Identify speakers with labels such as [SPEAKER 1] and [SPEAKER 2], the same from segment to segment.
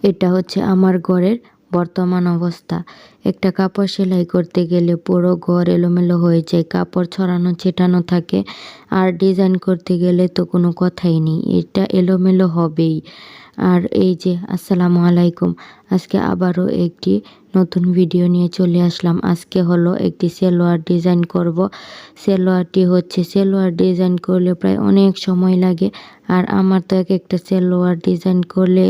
[SPEAKER 1] এটা হচ্ছে আমার ঘরের বর্তমান অবস্থা। একটা কাপড় সেলাই করতে গেলে পুরো ঘর এলোমেলো হয়ে যায়, কাপড় ছড়ানো ছিটানো থাকে। আর ডিজাইন করতে গেলে তো কোনো কথাই নেই, এটা এলোমেলো হবেই। আর এই যে আসসালামু আলাইকুম, আজকে আবারও একটি নতুন ভিডিও নিয়ে চলে আসলাম। আজকে হলো একটি সালোয়ার ডিজাইন করব। সালোয়ারটি হচ্ছে, সালোয়ার ডিজাইন করলে প্রায় অনেক সময় লাগে। আর আমার তো এক একটা সালোয়ার ডিজাইন করলে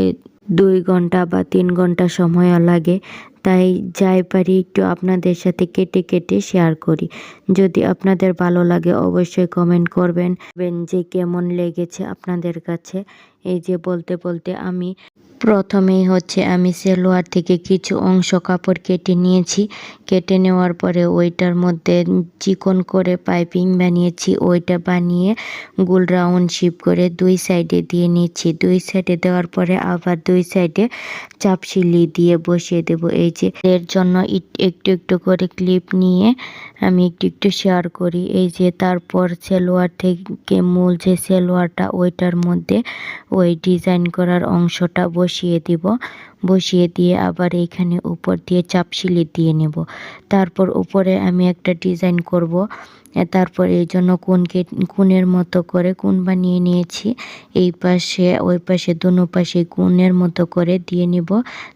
[SPEAKER 1] 2 ঘন্টা বা 3 ঘন্টা সময়ও লাগে। তাই যাই পারি একটু আপনাদের সাথে কেটে কেটে শেয়ার করি। যদি আপনাদের ভালো লাগে অবশ্যই কমেন্ট করবেন যে কেমন লেগেছে আপনাদের কাছে। এই যে বলতে বলতে আমি প্রথমেই হচ্ছে আমি সালোয়ার থেকে কিছু অংশ কাপড় কেটে নিয়েছি। কেটে নেওয়ার পরে ওইটার মধ্যে চিকন করে পাইপিং বানিয়েছি। ওইটা বানিয়ে গোল রাউন্ড শেপ করে 2 সাইডে দিয়ে নিচ্ছি। 2 সাইডে দেওয়ার পরে আবার 2 সাইডে চাপ সিলি দিয়ে বসিয়ে দেব। এই যে এর জন্য একটু একটু করে ক্লিপ নিয়ে আমি একটু একটু শেয়ার করি। এই যে তারপর সালোয়ার থেকে মূল যে সালোয়ারটা ওইটার মধ্যে ওই ডিজাইন করার অংশটা বসিয়ে দিব। বসিয়ে দিয়ে আবার এইখানে উপর দিয়ে চাপ সিলি দিয়ে নেব। তারপর উপরে আমি একটা ডিজাইন করব। তারপর এই জন্য কোণের মতো করে কোণ বানিয়ে নিয়েছি। এই পাশে ওই পাশে দোনো পাশে কোণের মতো করে দিয়ে নিব।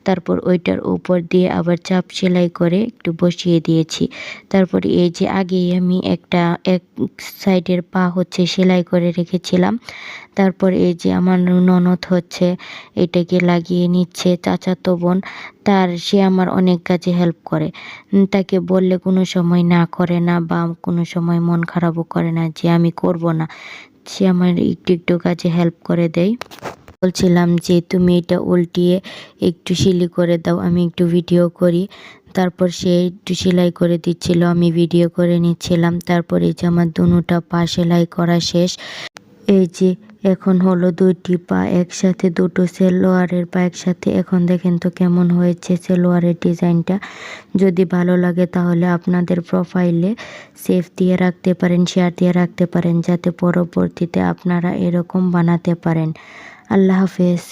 [SPEAKER 1] তারপর ওইটার উপর দিয়ে আবার চাপ সেলাই করে একটু বসিয়ে দিয়েছি। তারপর এই যে আগেই আমি এক সাইডের পা হচ্ছে সেলাই করে রেখেছিলাম। তারপর এই যে আমার ননদ হচ্ছে এটাকে লাগিয়ে নিচ্ছে, চাচাতো বোন। সে আমার অনেক কাজে হেল্প করে। তাকে বললে কোনো সময় না করে না, বা কোনো সময় মন খারাপও করে না যে আমি করব না। সে আমার একটু একটু কাজে হেল্প করে দেয়। বলছিলাম যে তুমি এটা উল্টিয়ে একটু সিলি করে দাও, আমি একটু ভিডিও করি। তারপর সে একটু সেলাই করে দিচ্ছিল, আমি ভিডিও করে নিচ্ছিলাম। তারপর এই যে আমার দুটা পা সেলাই করা শেষ। এই যে এখন হলো 2টি পা একসাথে, দুটো সালোয়ারের পা একসাথে। এখন দেখেন তো কেমন হয়েছে সালোয়ারের ডিজাইনটা। যদি ভালো লাগে তাহলে আপনাদের প্রোফাইলে সেভ দিয়ে রাখতে পারেন, শেয়ার দিয়ে রাখতে পারেন, যাতে পরবর্তীতে আপনারা এরকম বানাতে পারেন। আল্লাহ হাফেজ।